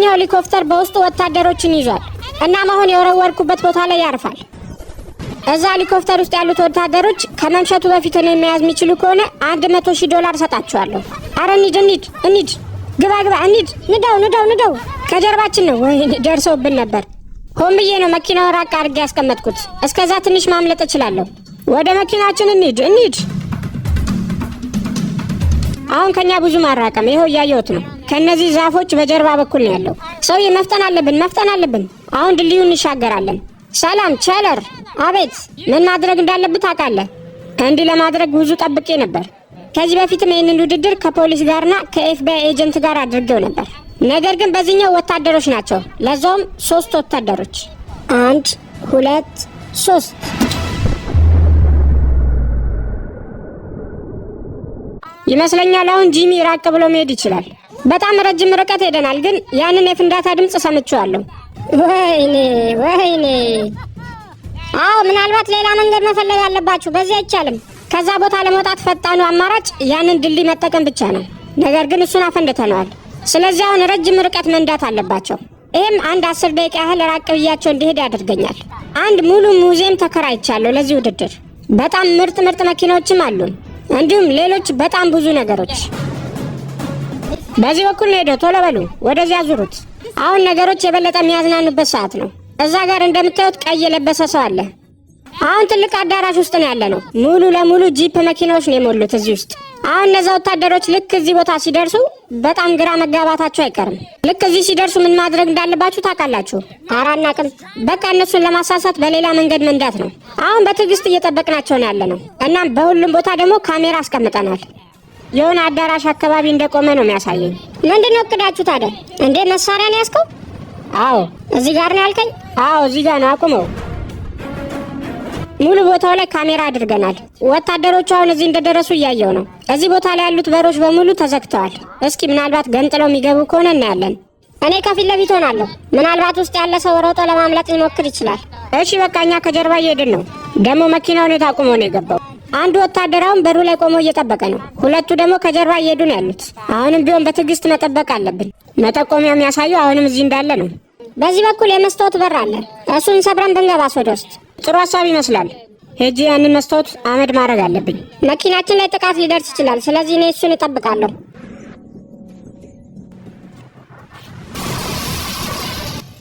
ይሄኛው ሄሊኮፕተር በውስጡ ወታደሮችን ይዟል። እናም አሁን የወረወርኩበት ቦታ ላይ ያርፋል። እዛ ሄሊኮፕተር ውስጥ ያሉት ወታደሮች ከመምሸቱ በፊት ነው የሚያዝ የሚችሉ ከሆነ $100,000 ሰጣቸዋለሁ። አረ እንሂድ፣ ግባ፣ እንሂድ፣ ንዳው። ከጀርባችን ነው። ወይ ደርሰውብን ነበር። ሆን ብዬ ነው መኪናውን ራቅ አድርጌ ያስቀመጥኩት። እስከዛ ትንሽ ማምለጥ እችላለሁ። ወደ መኪናችን እንሂድ። አሁን ከኛ ብዙ ማራቀም ይኸው እያየሁት ነው። ከነዚህ ዛፎች በጀርባ በኩል ነው ያለው። ሰውዬ መፍጠን አለብን። አሁን ድልድዩን እንሻገራለን። ሰላም ቸለር። አቤት። ምን ማድረግ እንዳለብህ ታውቃለህ? እንዲህ ለማድረግ ብዙ ጠብቄ ነበር። ከዚህ በፊትም ይህንን ውድድር ከፖሊስ ጋርና ከኤፍቢአይ ኤጀንት ጋር አድርገው ነበር። ነገር ግን በዚህኛው ወታደሮች ናቸው። ለዛውም 3 ወታደሮች። 1 2 3 ይመስለኛል። አሁን ጂሚ ራቅ ብሎ መሄድ ይችላል። በጣም ረጅም ርቀት ሄደናል፣ ግን ያንን የፍንዳታ ድምፅ ሰምቼዋለሁ። ወይኔ! አዎ፣ ምናልባት ሌላ መንገድ መፈለግ አለባችሁ። በዚህ አይቻልም። ከዛ ቦታ ለመውጣት ፈጣኑ አማራጭ ያንን ድልድይ መጠቀም ብቻ ነው። ነገር ግን እሱን አፈንድተነዋል። ስለዚህ አሁን ረጅም ርቀት መንዳት አለባቸው። ይህም አንድ 10 ደቂቃ ያህል ራቅ ብያቸው እንዲሄድ ያደርገኛል። አንድ ሙሉ ሙዚየም ተከራይቻለሁ ለዚህ ውድድር። በጣም ምርጥ መኪናዎችም አሉን፣ እንዲሁም ሌሎች በጣም ብዙ ነገሮች። በዚህ በኩል ነው ሄደው። ቶሎ በሉ፣ ወደዚያ ዙሩት። አሁን ነገሮች የበለጠ የሚያዝናኑበት ሰዓት ነው። እዛ ጋር እንደምታዩት ቀይ የለበሰ ሰው አለ። አሁን ትልቅ አዳራሽ ውስጥ ነው ያለ ነው። ሙሉ ለሙሉ ጂፕ መኪናዎች ነው የሞሉት እዚህ ውስጥ። አሁን እነዛ ወታደሮች ልክ እዚህ ቦታ ሲደርሱ በጣም ግራ መጋባታቸው አይቀርም። ልክ እዚህ ሲደርሱ ምን ማድረግ እንዳለባችሁ ታውቃላችሁ? አራናቅም። በቃ እነሱን ለማሳሳት በሌላ መንገድ መንዳት ነው። አሁን በትዕግስት እየጠበቅናቸው ነው ያለ ነው። እናም በሁሉም ቦታ ደግሞ ካሜራ አስቀምጠናል። የሆነ አዳራሽ አካባቢ እንደቆመ ነው የሚያሳየኝ። ምንድነው እቅዳችሁ ታዲያ? እንዴ መሳሪያ ነው ያዝከው? አዎ። እዚህ ጋር ነው ያልከኝ? አዎ፣ እዚህ ጋር ነው። አቁመው። ሙሉ ቦታው ላይ ካሜራ አድርገናል። ወታደሮቹ አሁን እዚህ እንደደረሱ እያየው ነው። እዚህ ቦታ ላይ ያሉት በሮች በሙሉ ተዘግተዋል። እስኪ ምናልባት ገንጥለው የሚገቡ ከሆነ እናያለን። እኔ ከፊት ለፊት ሆናለሁ። ምናልባት ውስጥ ያለ ሰው ሮጦ ለማምለጥ ሊሞክር ይችላል። እሺ በቃ እኛ ከጀርባ እየሄድን ነው። ደግሞ መኪናውን የታቁሞ ነው የገባው። አንዱ ወታደር አሁን በሩ ላይ ቆሞ እየጠበቀ ነው። ሁለቱ ደግሞ ከጀርባ እየሄዱ ነው ያሉት። አሁንም ቢሆን በትዕግስት መጠበቅ አለብን። መጠቆሚያ የሚያሳየው አሁንም እዚህ እንዳለ ነው። በዚህ በኩል የመስታወት በር አለ። እሱን ሰብረን ብንገባስ ወደ ውስጥ? ጥሩ ሀሳብ ይመስላል። ሄጄ ያንን መስታወት አመድ ማድረግ አለብኝ። መኪናችን ላይ ጥቃት ሊደርስ ይችላል። ስለዚህ እኔ እሱን እጠብቃለሁ።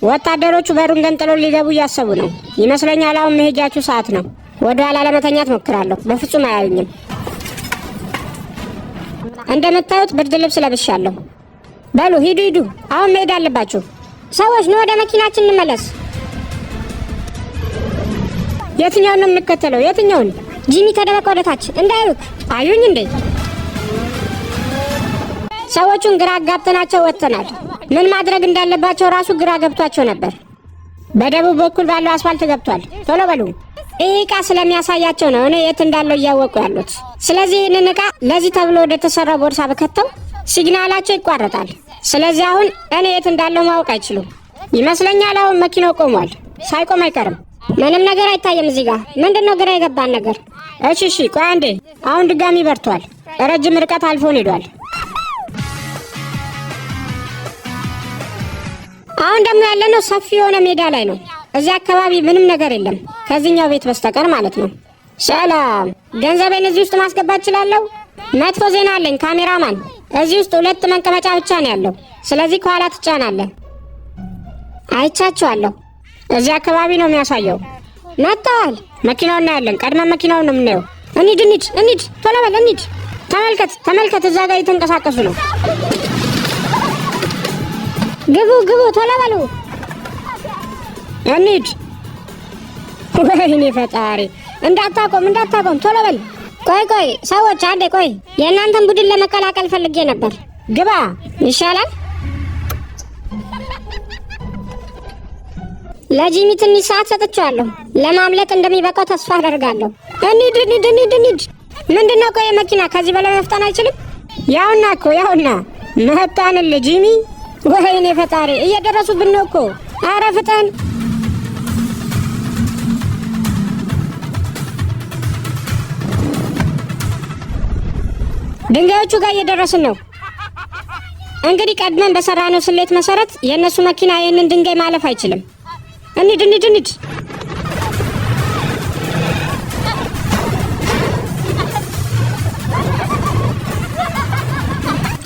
ወታደሮቹ በሩን ገንጥለው ሊገቡ እያሰቡ ነው ይመስለኛል። አሁን መሄጃችሁ ሰዓት ነው። ወደ ኋላ ለመተኛት ሞክራለሁ። በፍጹም አያዩኝም። እንደምታዩት ብርድ ልብስ ለብሻለሁ። በሉ ሂዱ። አሁን መሄድ አለባችሁ። ሰዎች ነው፣ ወደ መኪናችን እንመለስ። የትኛውን ነው የምንከተለው? የትኛውን? ጂሚ ተደበቀ፣ ወደ ታች እንዳይሩት። አዩኝ እንዴ? ሰዎቹን ግራ አጋብተናቸው ወጥተናል። ምን ማድረግ እንዳለባቸው ራሱ ግራ ገብቷቸው ነበር። በደቡብ በኩል ባለው አስፋልት ገብቷል። ቶሎ በሉ። ይህ ዕቃ ስለሚያሳያቸው ነው እኔ የት እንዳለው እያወቁ ያሉት። ስለዚህ ይህንን ዕቃ ለዚህ ተብሎ ወደ ተሰራው ቦርሳ በከተው ሲግናላቸው ይቋረጣል። ስለዚህ አሁን እኔ የት እንዳለው ማወቅ አይችሉም ይመስለኛል። አሁን መኪናው ቆሟል። ሳይቆም አይቀርም። ምንም ነገር አይታየም እዚህ ጋር። ምንድነው ግራ የገባን ነገር? እሺ ቆይ አንዴ። አሁን ድጋሚ በርቷል። ረጅም ርቀት አልፎን ሄዷል። አሁን ደግሞ ያለነው ሰፊ የሆነ ሜዳ ላይ ነው። እዚህ አካባቢ ምንም ነገር የለም ከዚህኛው ቤት በስተቀር ማለት ነው። ሰላም፣ ገንዘቤን እዚህ ውስጥ ማስገባት እችላለሁ? መጥፎ ዜና አለኝ ካሜራማን። እዚህ ውስጥ 2 መቀመጫ ብቻ ነው ያለው። ስለዚህ ከኋላ ትጫናለህ። አይቻችኋለሁ። እዚህ አካባቢ ነው የሚያሳየው። መጥተዋል። መኪናውን እናያለን። ቀድመን መኪናውን ነው የምናየው። እንሂድ። ቶሎ በል እንሂድ። ተመልከት፣ እዛ ጋር እየተንቀሳቀሱ ነው። ግቡ፣ ቶሎ በሉ። እንሂድ። ወይኔ ፈጣሪ! እንዳታቆም፣ ቶሎ በል። ቆይ ሰዎች አንዴ ቆይ። የእናንተን ቡድን ለመቀላቀል ፈልጌ ነበር። ግባ ይሻላል። ለጂሚ ትንሽ ሰዓት ሰጥቼዋለሁ። ለማምለጥ እንደሚበቃው ተስፋ አደርጋለሁ። እንሂድ። ምንድነው? ቆይ መኪና ከዚህ በላይ መፍጠን አይችልም? ያውና መጣንልህ ጂሚ። ወይኔ ፈጣሪ! እየደረሱብን ነው እኮ። አረ ፍጠን! ድንጋዮቹ ጋር እየደረስን ነው። እንግዲህ ቀድመን በሰራነው ስሌት መሰረት የእነሱ መኪና ይህንን ድንጋይ ማለፍ አይችልም። እንሂድ።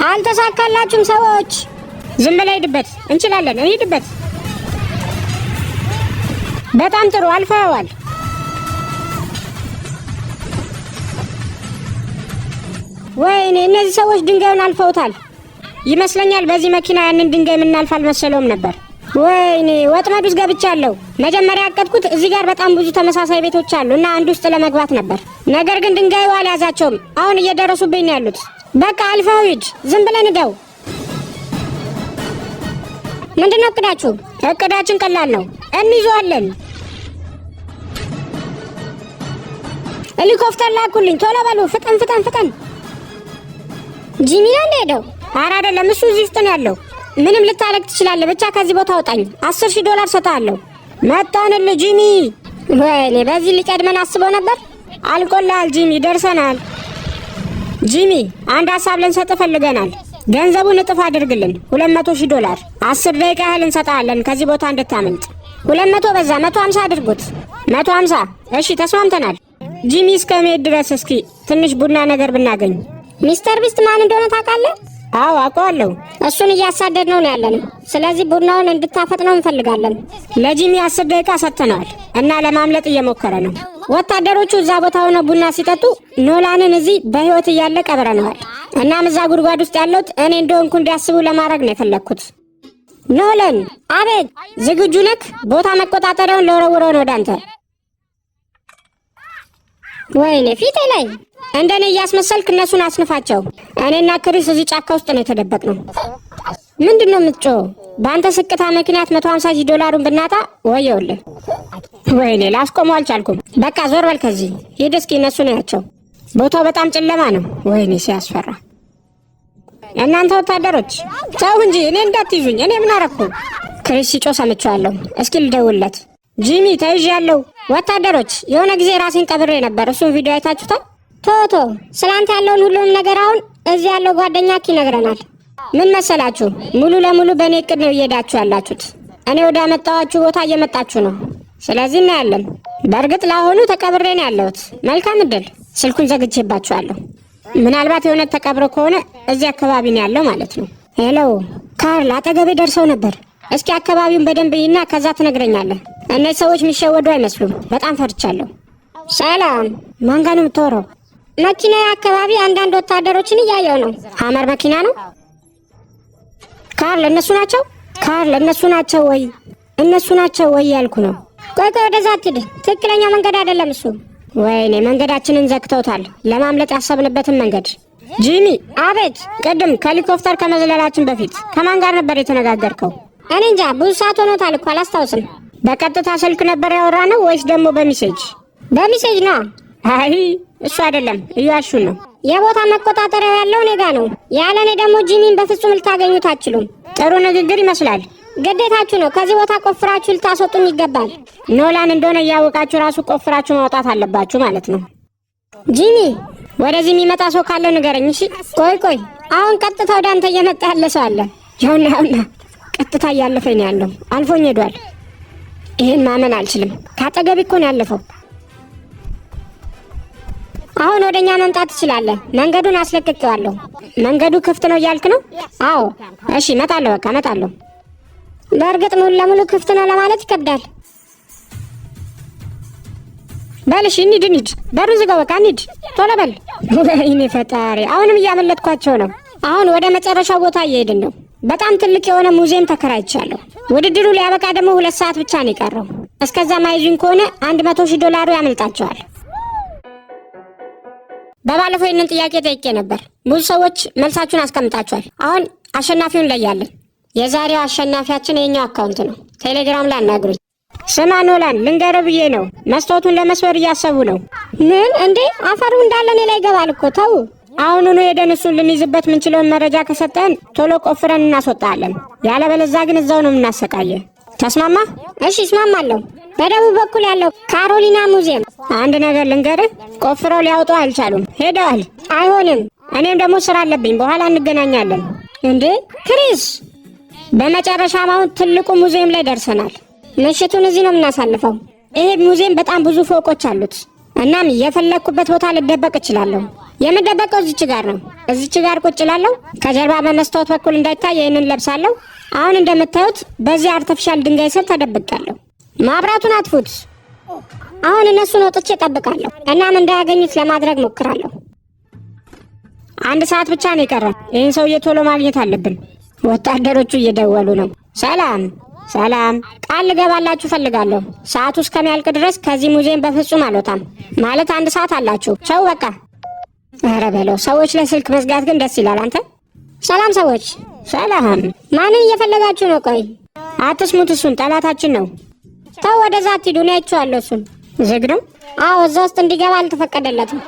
አልተሳካላችሁም ሰዎች። ዝም ብለህ ሂድበት። እንችላለን፣ እንሂድበት። በጣም ጥሩ፣ አልፈዋል። ወይኔ እነዚህ ሰዎች ድንጋዩን አልፈውታል ይመስለኛል። በዚህ መኪና ያንን ድንጋይ የምናልፍ አልመሰለውም ነበር። ወይኔ ወጥመድ ውስጥ ገብቻለሁ። መጀመሪያ ያቀድኩት እዚህ ጋር በጣም ብዙ ተመሳሳይ ቤቶች አሉ እና አንድ ውስጥ ለመግባት ነበር። ነገር ግን ድንጋዩ አልያዛቸውም። አሁን እየደረሱብኝ ነው ያሉት። በቃ አልፈው ሂድ። ዝም ብለን እደው። ምንድነው እቅዳችሁ? እቅዳችን ቀላል ነው። እንይዘዋለን። ሄሊኮፕተር ላኩልኝ። ቶሎ በሉ፣ ፍጠን። ጂሚ ነው እንደሄደው? ኧረ አይደለም፣ እሱ እዚህ ውስጥ ነው ያለው። ምንም ልታለቅ ትችላለህ፣ ብቻ ከዚህ ቦታ አውጣኝ። $10,000 ሰጥሃለሁ። መጣንልህ ጂሚ። ወይኔ በዚህ ሊቀድመን አስበው ነበር። አልቆልሃል ጂሚ፣ ደርሰናል። ጂሚ አንድ ሀሳብ ልንሰጥ ፈልገናል። ገንዘቡን እጥፍ አድርግልን፣ $200,000። 10 ደቂቃ ያህል እንሰጣለን ከዚህ ቦታ እንድታመልጥ። 200 በዛ፣ 150 አድርጉት። 150 እሺ፣ ተስማምተናል። ጂሚ እስከመሄድ ድረስ እስኪ ትንሽ ቡና ነገር ብናገኝ። ሚስተር ቢስት ማን እንደሆነ ታውቃለህ? አዎ አውቀዋለሁ። እሱን እያሳደድ ነው ያለነው። ስለዚህ ቡናውን እንድታፈጥነው እንፈልጋለን። ለጂሚ 10 ደቂቃ ሰጥተነዋል እና ለማምለጥ እየሞከረ ነው። ወታደሮቹ እዛ ቦታ ሆነው ቡና ሲጠጡ ኖላንን እዚህ በህይወት እያለ ቀብረነዋል። እናም እዛ ጉድጓድ ውስጥ ያለሁት እኔ እንደሆንኩ እንዲያስቡ ለማድረግ ነው የፈለግኩት። ኖላን፣ አቤት። ዝግጁ ነክ? ቦታ መቆጣጠሪያውን ለወረውረው ነው ወደ አንተ። ወይኔ ፊቴ ላይ እንደኔ እያስመሰልክ እነሱን አስንፋቸው። እኔና ክሪስ እዚህ ጫካ ውስጥ ነው የተደበቅነው። ምንድነው የምትጮህ? በአንተ ስቅታ ምክንያት $150,000 ብናጣ ወየውልህ። ወይኔ ላስቆመው አልቻልኩም። በቃ ዞር በል ከዚህ ሂድ። እስኪ እነሱ ነው ያቸው። ቦታው በጣም ጨለማ ነው። ወይኔ ሲያስፈራ። እናንተ ወታደሮች ተው እንጂ እኔ እንዳትይዙኝ። እኔ ምን አረኩ? ክሪስ ሲጮህ ሰምቼዋለሁ። እስኪ ልደውልለት። ጂሚ ተይዣለሁ። ወታደሮች የሆነ ጊዜ ራሴን ቀብሬ ነበር። እሱን ቪዲዮ አይታችሁታል? ቶቶ ስላንተ ያለውን ሁሉም ነገር አሁን እዚህ ያለው ጓደኛክ ይነግረናል። ምን መሰላችሁ? ሙሉ ለሙሉ በእኔ እቅድ ነው እየሄዳችሁ ያላችሁት። እኔ ወደ አመጣኋችሁ ቦታ እየመጣችሁ ነው። ስለዚህ እናያለን። በእርግጥ ለአሁኑ ተቀብሬ ነው ያለሁት። መልካም እድል። ስልኩን ዘግቼባችኋለሁ። ምናልባት የሆነ ተቀብሮ ከሆነ እዚህ አካባቢ ነው ያለው ማለት ነው። ሄሎ ካርል፣ አጠገቤ ደርሰው ነበር። እስኪ አካባቢውን በደንብ ይና ከዛ ትነግረኛለህ። እነዚህ ሰዎች የሚሸወዱ አይመስሉም። በጣም ፈርቻለሁ። ሰላም። ማን ጋር ነው የምታወራው? መኪና አካባቢ አንዳንድ ወታደሮችን እያየው ነው። ሀመር መኪና ነው። ካርል እነሱ ናቸው? ካርል እነሱ ናቸው ወይ? እነሱ ናቸው ወይ ያልኩ ነው። ቆይ ወደዛ አትሂድ። ትክክለኛ መንገድ አይደለም እሱ። ወይኔ መንገዳችንን ዘግተውታል። ለማምለጥ ያሰብንበትን መንገድ። ጂሚ። አቤት። ቅድም ከሄሊኮፕተር ከመዝለላችን በፊት ከማን ጋር ነበር የተነጋገርከው? እኔ እንጃ፣ ብዙ ሰዓት ሆኖታል እኮ አላስታውስም። በቀጥታ ስልክ ነበር ያወራ ነው ወይስ ደግሞ በሚሴጅ? በሚሴጅ ነው። አይ እሱ አይደለም፣ እያሹን ነው። የቦታ መቆጣጠሪያው ያለው እኔ ጋ ነው። ያለ እኔ ደግሞ ጂሚን በፍጹም ልታገኙት አትችሉም። ጥሩ ንግግር ይመስላል። ግዴታችሁ ነው። ከዚህ ቦታ ቆፍራችሁ ልታስወጡኝ ይገባል። ኖላን እንደሆነ እያወቃችሁ ራሱ ቆፍራችሁ ማውጣት አለባችሁ ማለት ነው። ጂሚ፣ ወደዚህ የሚመጣ ሰው ካለ ንገረኝ እሺ? ቆይ አሁን ቀጥታ ወደ አንተ እየመጣ ያለ ሰው አለ። ይኸውና ቀጥታ እያለፈኝ ነው ያለው። አልፎኝ ሄዷል። ይሄን ማመን አልችልም። ካጠገብ እኮ ነው ያለፈው። አሁን ወደኛ መምጣት ትችላለህ። መንገዱን አስለቅቄዋለሁ። መንገዱ ክፍት ነው እያልክ ነው? አዎ። እሺ እመጣለሁ። በቃ እመጣለሁ። በእርግጥ ሙሉ ለሙሉ ክፍት ነው ለማለት ይከብዳል። በል እሺ እንሂድ። በሩን ዝጋው። በቃ እንሂድ፣ ቶሎ በል። ወይኔ ፈጣሪ፣ አሁንም እያመለጥኳቸው ነው። አሁን ወደ መጨረሻው ቦታ እየሄድን ነው። በጣም ትልቅ የሆነ ሙዚየም ተከራይቻለሁ። ውድድሩ ሊያበቃ ደግሞ 2 ሰዓት ብቻ ነው የቀረው። እስከዛ ማይዙኝ ከሆነ $100,000 ያመልጣቸዋል። በባለፈው ይህንን ጥያቄ ጠይቄ ነበር። ብዙ ሰዎች መልሳችሁን አስቀምጣችኋል። አሁን አሸናፊውን ለያለን። የዛሬው አሸናፊያችን የኛው አካውንት ነው። ቴሌግራም ላይ አናግሩኝ። ስማ ኖላን፣ ልንገርህ ብዬ ነው። መስታወቱን ለመስበር እያሰቡ ነው። ምን እንዴ? አፈሩ እንዳለ እኔ ላይ ይገባል እኮ። ተው። አሁኑኑ ሄደን እሱን ልንይዝበት የምንችለውን መረጃ ከሰጠን ቶሎ ቆፍረን እናስወጣለን። ያለበለዚያ ግን እዛው ነው የምናሰቃየ። ተስማማ? እሺ እስማማለሁ። በደቡብ በኩል ያለው ካሮሊና ሙዚየም። አንድ ነገር ልንገርህ፣ ቆፍረው ሊያወጡ አልቻሉም፣ ሄደዋል። አይሆንም። እኔም ደግሞ ስራ አለብኝ። በኋላ እንገናኛለን። እንዴ ክሪስ፣ በመጨረሻም አሁን ትልቁ ሙዚየም ላይ ደርሰናል። ምሽቱን እዚህ ነው የምናሳልፈው። ይሄ ሙዚየም በጣም ብዙ ፎቆች አሉት። እናም የፈለግኩበት ቦታ ልደበቅ እችላለሁ። የምደበቀው እዚች ጋር ነው። እዚች ጋር ቁጭ እላለሁ። ከጀርባ በመስታወት በኩል እንዳይታይ ይህንን ለብሳለሁ። አሁን እንደምታዩት በዚህ አርቲፊሻል ድንጋይ ስር ተደብቃለሁ። ማብራቱን አጥፉት። አሁን እነሱን ወጥቼ እጠብቃለሁ። እናም እንዳያገኙት ለማድረግ ሞክራለሁ። 1 ሰዓት ብቻ ነው የቀረ። ይህን ሰውዬ ቶሎ ማግኘት አለብን። ወታደሮቹ እየደወሉ ነው። ሰላም ሰላም፣ ቃል ልገባላችሁ ፈልጋለሁ። ሰዓቱ እስከሚያልቅ ድረስ ከዚህ ሙዚየም በፍጹም አልወጣም። ማለት 1 ሰዓት አላችሁ። ቻው በቃ። ኧረ በለው፣ ሰዎች ለስልክ መዝጋት ግን ደስ ይላል። አንተ ሰላም ሰዎች። ሰላም፣ ማንን እየፈለጋችሁ ነው? ቆይ አትስሙት፣ እሱን ጠላታችን ነው። ተው ወደዛ አትሂዱ፣ እኔ አይቼዋለሁ። እሱን ዝግ ነው። አዎ እዛ ውስጥ እንዲገባ አልተፈቀደለትም።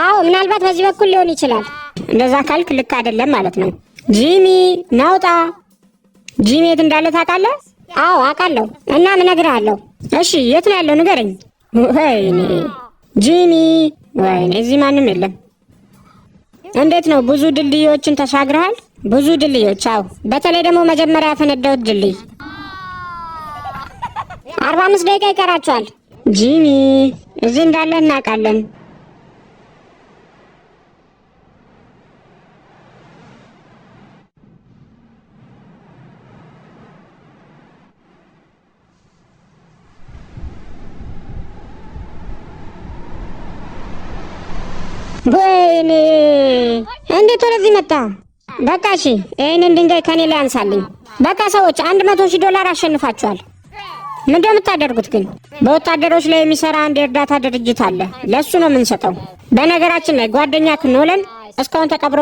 አዎ ምናልባት በዚህ በኩል ሊሆን ይችላል። እንደዛ ካልክ ልክ አይደለም ማለት ነው። ጂሚ ናውጣ። ጂሚ የት እንዳለ ታውቃለህ? አዎ አውቃለሁ። እናም እነግርሃለሁ። እሺ የት ነው ያለው ንገረኝ። ወይኔ ጂሚ፣ ወይኔ እዚህ ማንም የለም። እንዴት ነው? ብዙ ድልድዮችን ተሻግረሃል? ብዙ ድልድዮች? አዎ፣ በተለይ ደግሞ መጀመሪያ ያፈነዳሁት ድልድይ። 45 ደቂቃ ይቀራቸዋል። ጂሚ እዚህ እንዳለ እናውቃለን። ወይኔ እንዴት ወደዚህ መጣ? በቃ እሺ፣ ይህንን ድንጋይ ከኔ ላይ አንሳልኝ። በቃ ሰዎች $100,000 አሸንፋችኋል። ምንድነው የምታደርጉት ግን? በወታደሮች ላይ የሚሰራ አንድ የእርዳታ ድርጅት አለ። ለሱ ነው የምንሰጠው። በነገራችን ላይ ጓደኛ ኖላን እስካሁን ተቀብሮ